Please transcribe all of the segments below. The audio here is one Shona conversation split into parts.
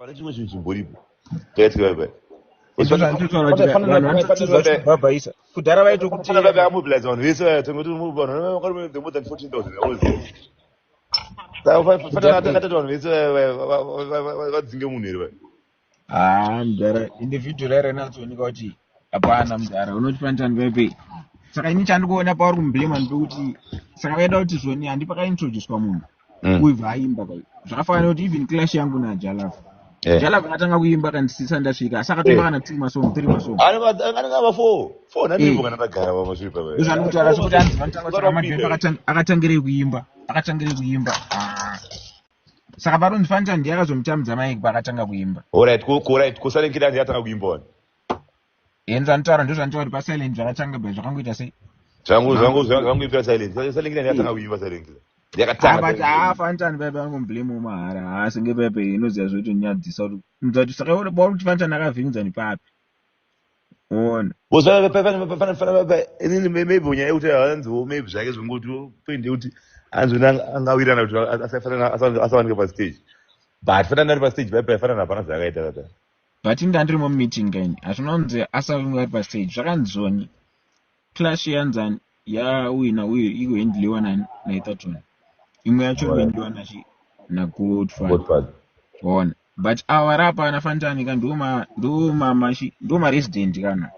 pane chimwe chinhu chimboripo chaitika pai vanhu kudhara vaitokuteera amobilize vanhu vese vayatonga kuti vanhu more than 14,000 saka atakatati vanhu vese vadzinge munhu here vai mudhara individual airanazooneka kuti hapana mudhara unoti panitani paipai saka ini chandikuona pauri kumblema ndopekuti saka vaida kuti zvoni handipakaintroducwa munhu uibva aimba kai zvakafanira kuti even clash yangu najalafu jalafu akatanga kuimba kandisisa ndasvika saka tomba kana 2 masongo 3 masongo anenge ava 4 nandimbo kana ndagara pamasvipa zvandikutaura zvokuti hanzi vanotanga kuti amadhemba akatangire kuimba saka paronzi fanita ndiye akazomutambudza maiki paakatanga kuimba right kusalengera ndiye atanga kuimba wani enza ntaura ndo zvanditaura kuti pasilent zvakatanga bai zvakangoita sei zvanguipira silent salengera ndiye atanga kuimba silent but fanitani paipe anongomblame mahara asenge paipe inoziva zvokuti nyadzisa kuti muzati saka uri kuti fanitani akavhirinza nipapi ona maybe nyaya yekuti hanziwo maybe zvake zvongoti point yekuti hanzi angawirana kuti asawanika pastage but fanana ari pastage paipe fanana hapana zvakaita kata but inda ndirimo mumeeting kaini hazvina kunzi asawanika ari pastage zvakanzoni clash yanzani yawina uye igoendliwa naithaton imwe yacho igoendliwa nagodfather ona but awa rapa anafanitani ka ndo maresident kana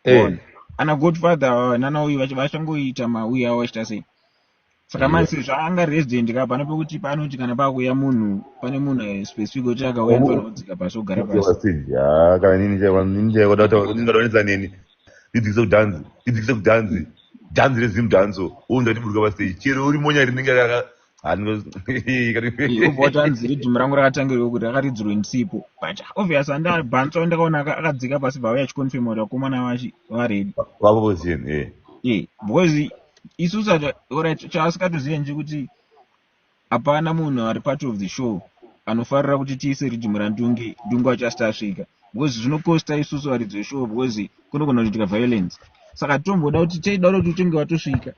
ona ana godfather nanauyu vachangoita mauyi avo vachita sei saka manje zvaanga resident ka pana pekuti panoti kana pakuya munhu pane munhu specific kuti akauya panodzika pasi ogara pasi kana nini chaikoda kuti ndingadonedza neni ndidzikise kudhanzi dhanzi rezimudhanzo ounza tiburuka pastage chero uri monya rinenge ubhotanzi ridhimu rangu rakatangirwa kuti rakaridzirwe nsipo but obvious andabhanza ndakaona akadzika pasi bva vachikonfirma kuti vakomana varedi vapoposition because isusu alright chaasikatozive nje kuti hapana munhu ari part of the show anofarira kuti tiise ridhimu randunge achasita asvika because zvinokosta isusu varidzi veshow because kunogona kuitika violence saka tomboda kuti chaida kuti utenge watosvika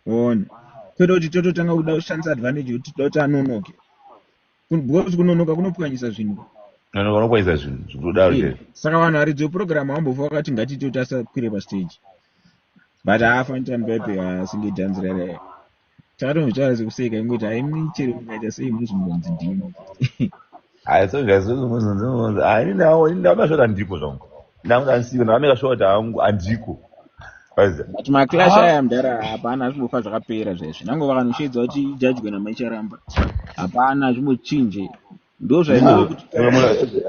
ona kwete kuti tototanga kuda kushandisa advantage kuti toda kuti anonoke because kunonoka kunopwanyisa zvinhu zvinodaro saka vanhu varidzi veprogramu vambofa vakati ngatite kuti asakwire pastage but haafanitani paipe asinge dhanzi raraya takatombotaura sekuseka ingoti haimi chero mukaita sei munozvimbonzi ndimo ndamashota ndiko zvangu ndamudasiva ndamekashota hangu handiko but maclash aya mudhara hapana azvimbofa zvakapera zvaizvi nango vakanoshedza kuti ijajwe namaicharamba hapana azvimbochinje ndo zvaiva kuti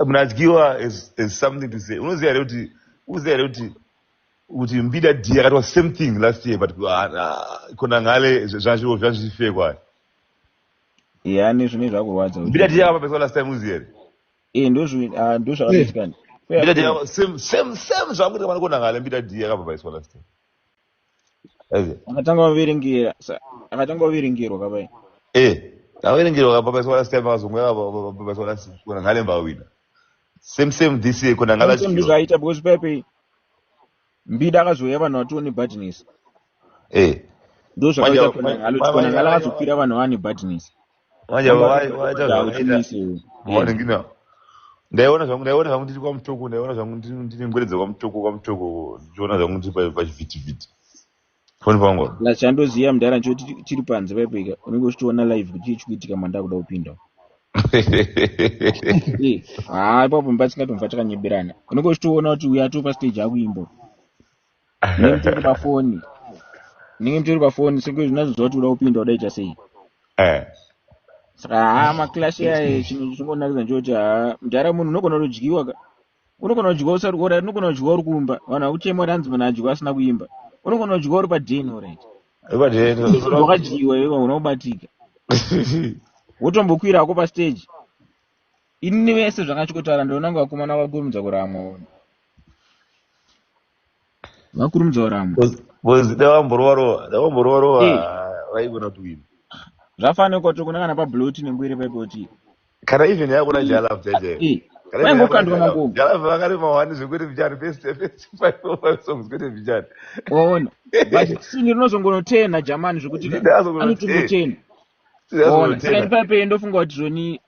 munadyiwa is something to say unoziva here kuti mbida d akatwa same thing last year but kona ngale zvanzvifekwa yani zvine zvakurwadza mbida d yakapapeswa last time uziva here ndo zvakaitikani same zvakuita mana kona ngale mbida d yakapapaiswa last time akatanga kuverengerwa kapai akaverengerwa kapapaiswa last time akazomwe kapapaiswa last time kona ngale mbawina same this year kona ngala ndizvaita because paipe mbida akazouya vanhu vatione badness ndo zvakaita kona ngala akazokwira vanhu vane badness ndaiona zvangu ndiri kwamutoko ndaiona zvangu ndine ngweredza kwamutoko ndichiona zvangu ndiri pachivhitivhiti foni pangu chandoziva mudhara ncho tiri panze paipeka unenge uchitoona live kuti chichikuitika manda kuda kupinda ipapo mba tingatomva takanyeberana unenge uchitoona kuti uyo atopa stage akuimba ninge mutori pafoni senge zvinazoziva kuti uda kupinda udaita sei saka maclash aya chinhu chingonakidza nchokuti mudhara munhu unogona kudyiwa unogona kudyiwa usarikora unogona kudyiwa uri kuimba vanhu vakuchema kuti hanzi munhu adyiwa asina kuimba unogona kudyiwa uri padheni orit wakadyiwa iwe unokubatika wotombokwira hako pastage ini vese zvakachikotaura ndonanga vakomana vakurumidza kuramwa davamborovarowa vaigona kuwina zvafanira kuti kuna kana pabloti nengwiri paipoti kana even yakuna jalafu vaingokandwa jalafu vakarema 1 zvekuti vijani best 5 songs kwete vijani ona but sini rinozongono 10 najamani zvekuti anotumbo 10 ona saka paipe ndofunga kuti zvoni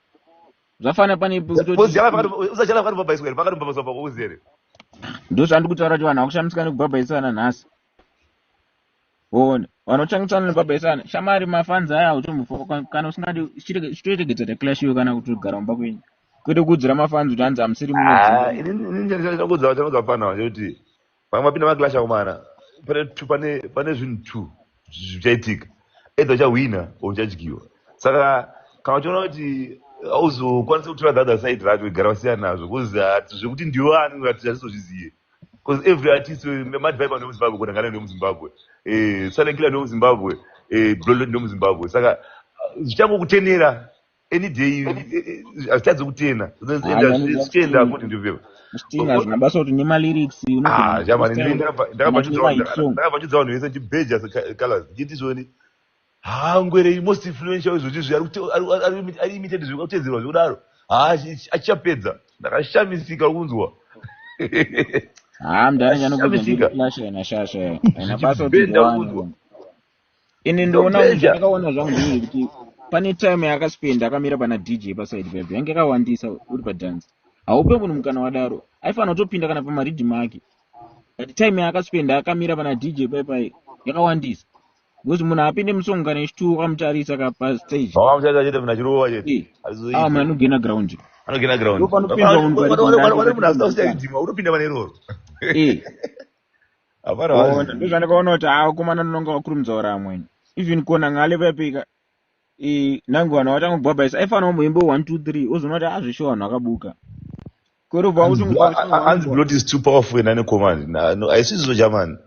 zvafana pane Pozi kutoti usachala pakati pabhaiswera pakati pauzere. ndo zvandikutaura kuti vanhu vakushamisika nekubhabhaisana nhasi. Ona vanochangisana nekubhabhaisana shamari mafanzi aya utombofa kana usingadi chitoitegedza declash iwe kana kuti ugara mumba kwenyu kwete kuudzira mafanzi kuti hanzi hamusiri Inini fana kuti mapinda maclash akomana pane zvinhu 2 zvichaitika, either uchawina or uchadyiwa. Saka kana uchiona kuti hauzokwanisa kutora the other side racho igara wasiyana nazvo kuzi zvekuti ndiwo ani hatizozvizive, because every artist madvibe nemuzimbabwe kona ngane nemuzimbabwe, Silent Killer nemuzimbabwe, Bloodlet nemuzimbabwe. Saka zvichangokutenera any day, hazvichadzi kutena zvichienda kuti ndivyo Sting hazvina basa kuti nemalyrics jamani. Ndakabva chiudza vanhu vese chibheja colors ndichiti zvoni ngwere most influential izvozvi ari imited zvekutedzerwa zvekudaro achapedza. Ndakashamisika kunzwa mdaranyanokuashasha haina basa kuti ini ndoona ndakaona zvangu ndiri kuti pane time yakaspenda akamira pana DJ paside pepe yange yakawandisa uri padance. Haupe munhu mukana wadaro aifanira kutopinda kana pamaridhimu ake, but time yakaspenda akamira pana DJ pepe yakawandisa because munhu apinde musongano yechitu wakamutarisa pastage wakamutarisa chete muna chirova chete munhu anogena ground unopinda pane iroro. ndozvandakaona kuti akomana nonga wakurumidza ura amweni even kona ngale pepika nangu vanhu vatangobhabhaisa aifanira kumboimba 1 2 3 ozoona kuti azvisho vanhu vakabuka hanzi blood is too powerful in any command. Haisizo jamani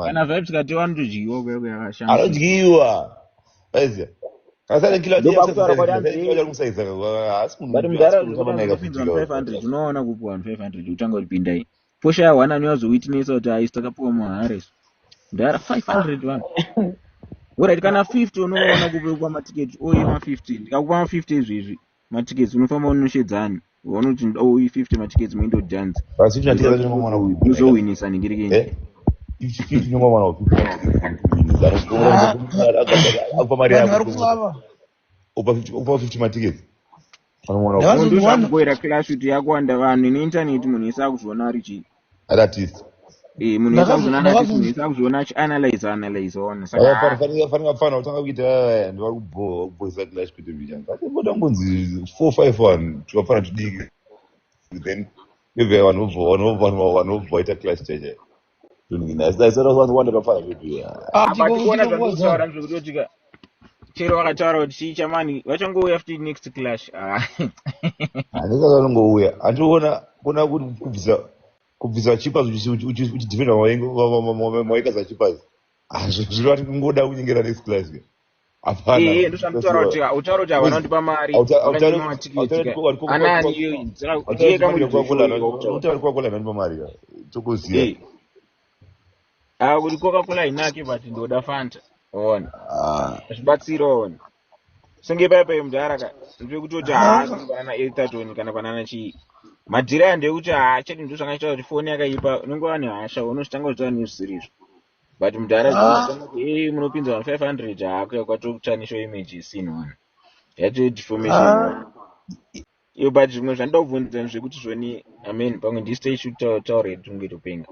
kana vibes kati vanotodyiwa kweko yakashama anodyiwa aiziya unoona kupiwa 500 utanga kupindai posha ya1 ani wazowitnesa kuti aisi takapiwa muhares ndara 500 vanhu alright kana 50 unoona kupekwa matiketi oima 50 ndikakupa 50 izvezvi matiketi unofamba unoshedzani unoti 50 matiketi muindo dance uzowinisa ningirikeni upa 50 matiketi ndozvakuboera clash kuti yakuwanda vanhu neintaneti munhu isi akuzviona ari chii artist munhu isi akuzviona achianalyze ona fana utanga kuita ndivari kuboisa clash kuti mbichanga ngonzi 451 tikafana tudiki then maybe vanobva vaita clash cheche ndikona zvekutotika chero vakataura kuti chii chamani vachangouya after next clash handisakanongouya handiona kuna kuti kubvisa chipas uchidhifenda mawaika zachipas zvirati kungoda kunyengera next clash ndozvanditaura kuti utaura kuti havana kundipa mari ananiutakolaandipa mari tokuziya kuti coca-cola inake but ndoda fanta ona zvibatsira ona senge paipai mudharaka ndekutoti haasangana ethatoni kana panana chii madhira ndekuti chete ndo zvangaita kuti foni yakaipa unenge wani hasha unositanga kutaura nezvisirizvo but mudhara munopinza vanhu 500 hakuya kwatokuchanisha image isinwana yato deformation iyo but zvimwe zvandida kubvunza zvekuti zvoni amen pamwe ndistage kutaura yedu tungetopenga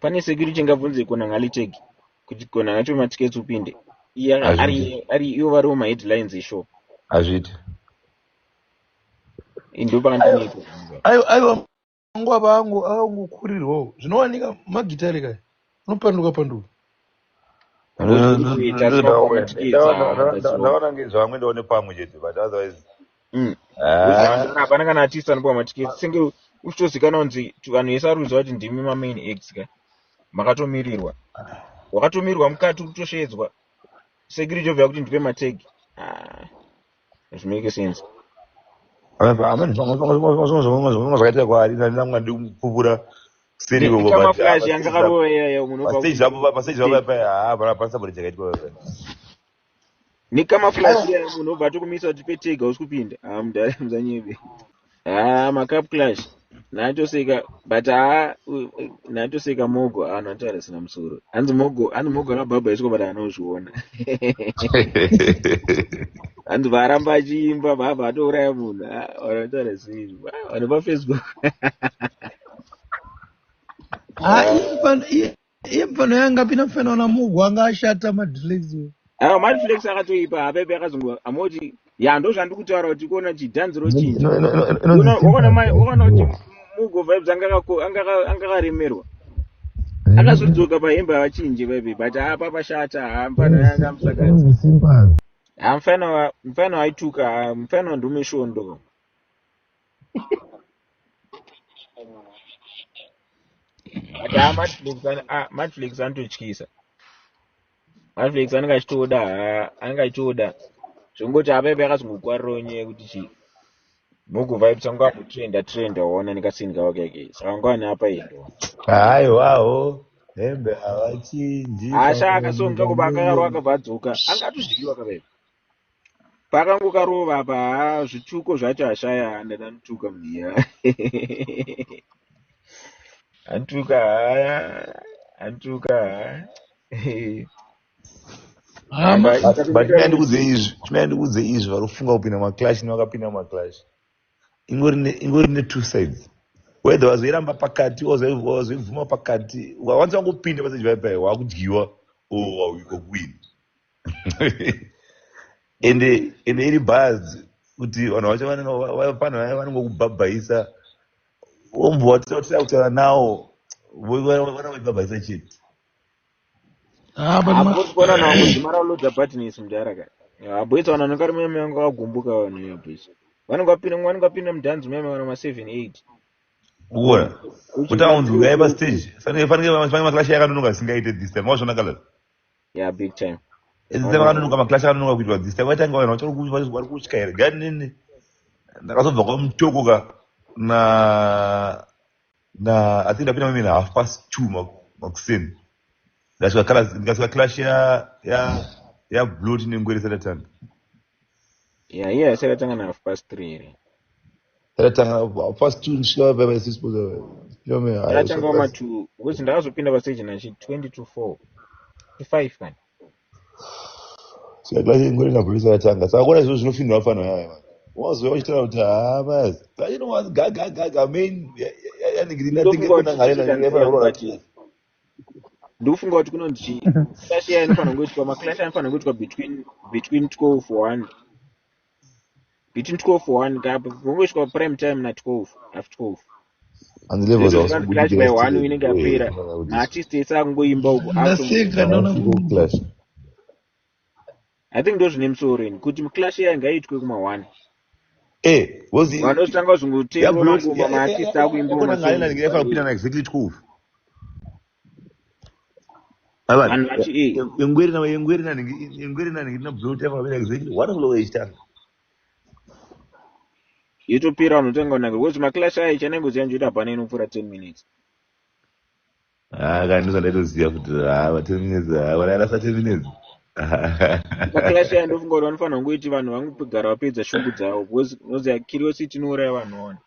pane security ingabvunze kona ngalitegi kuti kona ngacho matiketi upinde ari ivo variwo maheadlines eshow hazviti ndo pakandanepo aiwa nguva vangu akangokurirwawo zvinowanika magitari kaya unopanduka ndaona ngezvamwe ndaone pamwe chete but otherwise hapana kana artist anopiwa matiketi senge uchitozikana kunzi vanhu vese arikudza kuti ndimi mamain acts ka makatomirirwa wakatomirirwa mukati kutoshedzwa security obva kuti ndipe mategi zvimeke sense zvakaita kwari ndinamwandi kupupura flash yanga karoya pastage apo pasabori chakaitwa nikama flash ya munhu obva tokumisa kuti petega usikupinda mudhara muzanyebe macup clash natoseka but natoseka mogo anotaura sina musoro hanzi mogo akabhabha isiko but anozviona vantu varamba achiimba bhabha atouraya munhu vanotaura zvinhu vanhu pafacebook. iye mfano yanga pina mfano na Mungu anga ashata madhileksi. Madflex akatoipa hapepe akazongo amoti ndo zvandiri kutaura kuti kuona chidhanziro chinji inonzi wakaona kuti sympathy. Mugo vibes angakaremerwa akazodzoka pahembe havachinji vaive but apa pashata mfano yanga musakadzi Inonzi sympathy. mfano aituka mfano ndume shondo but Madflex anototyisa. Madflex anenge achitoda zvongoti apaipa akazongokwarirawo nyaya yekuti chii Mugo vibes anga amutrenda waona nekasini kavo kake saka anga ane apa endo Haiwawo hembe havachinji. asha akasonga kuba akakarwa akabva adzoka anga atozvidiwa kapaipa pakangokarova apa zvituko zvacho ashaya andanotuka mudiya antuka But ndikudze izvi varufunga kupinda maclash nevakapinda maclash ingori ne two sides. Whether wazoiramba pakati wazoibvuma pakati wanza wangopinda paseji vaipai wakudyiwa wawin. ende iri buzz kuti vanhu vacho panhu vanongokubhabhaisa ombwa watira kutaura nawo vanoibhabhaisa chete. haposipona nawangodzimara kulodza buttonesi mudaraka haboisa vanhu vanokarima myango vakagumbuka vanhu yaboisa vanongapinda mudhanzi muyame vana ma7-8 kuona kuti aunzi uyai pastage fanike maclash yakanonoka singaite this time wazvona kalas big time this time akanonoka maclash akanonoka kuitwa this time vaitanga vanhu vari kutyaira ganini ndakazobva kwamutoko ka na I think ndapinda mamina 2:30 makuseni ndikasvika clash ya blot nengwere sadatanga iye asaratanga na 3:30 here sadatanga 2 ndisvika aratanga wama2 because ndakazopinda pastage nachi 20-4 5 kan sika clash yengwere nablot sadatanga saka kuona izvo zvinofindwa fanho yayo man wazoya uchitaura kuti basi clash inowanzi gaga main yaningirinatingekunangarena ndikufunga kuti kunonzi clash iya inofanira kungoitwa maclash anofanira kungoitwa between 12-1 between 12-1 kapo kungoitwa prime time na 12 after 12 and levels clash by 1 inenge yapera maartist ese akungoimba uko clash I think ndo zvine musoreni kuti clash iya ngaitwe kuma 1 vanotanga kuzongoteerwa ngoma maartist akuimba ngarena exactly 12 yengweri nanhingi na blot yavavira exactly 1 o'clock ichitanga yotopera vanotanga kunaka because maclash aya ichanengoziva njoita hapana inopfuura 10 minutes ndozvandaitoziva kuti 10 minutes vanairasa 10 minutes maclash aya ndofunga kuti vanofanira kungoiti vanhu vangogara vapedza shungu dzavo because noziva curiosity inouraya vanhu ona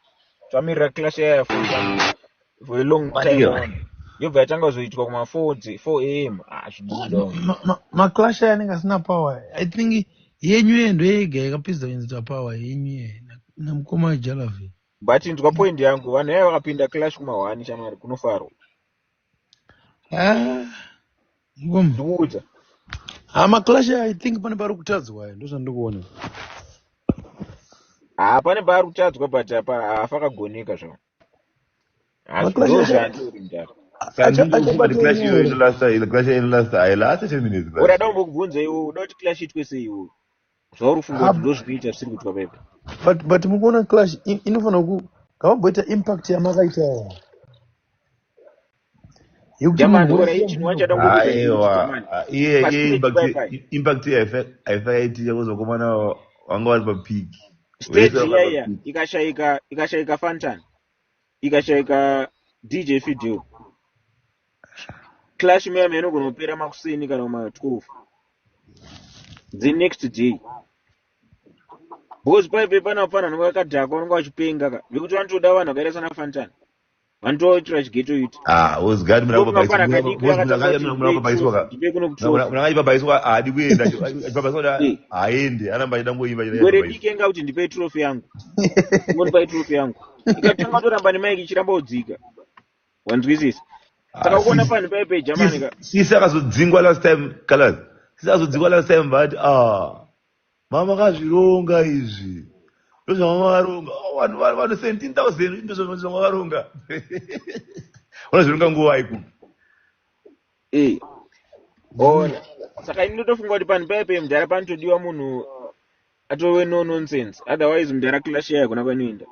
tamirira clash aya for a long time yobva yatanga kuzoitwa kuma 4 am zvibuda maclash aya anenge asina power. I think yenyu ndo yega yakapedza kuenzeta power yenyu namukoma Jalavi. but ndwa point yangu vanhu yaya vakapinda clash kuma 1 shamari kunofarwa ndikuudza maclash aya I think pane pari kutadzwa aya ndozvandikuona pane pari kutadzwa but hafa akagoneka zvavo urada kumbokubvunza iwo uda kuti clash itwe sei iwo zvauri kufunga kuti ndozvinoita zvisiri kuitwa paipa but mukuona clash inofanira kamboita impact yamakaita impact haifakaitira kuzokomana vanga vari papiki stage iyaiya ikashayika Fantan ikashayika DJ Fidel clash meyama inogona kupera makuseni kana kuma12 the next day because paipe pana vanhu vakadhakwa vanenge vachipenga ka vekuti vanotoda vanhu vakaita sana Fantan vanotoitira chigeto iti uzigati mangwana kadiki yakatanga munakabhaiswa ndipe kuno kutrofi munakachipabhaiswa haadi kuenda achipabhaiswa kuti aende anamba achida ngoimba ngwere diki enga kuti ndipe trofi yangu ngonipai trofi yangu ikatanga toramba nemaiki ichiramba kudzika wanzwisisa saka kuona pani paipe Germany ka sisi akazodzingwa last time colors sisi akazodzingwa last time but mama kazvironga izvi ndozvamavaronga vanhu 17,000 ndozvamavaronga vanozvironga nguva iku ona saka ini ndotofunga kuti pani paipe mudhara panotodiwa munhu atove no nonsense otherwise mudhara clash yayo kuna kwanoenda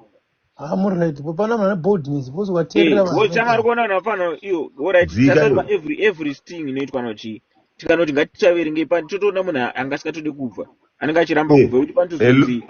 muright popana mana boldness pozi wateerera chamari kuona napano iyo alright tasarwa every sting inoitwa nochi tikanoti ngatichaverengei pani totoona munhu angasikatode kubva anenge achiramba kubva kuti panotozii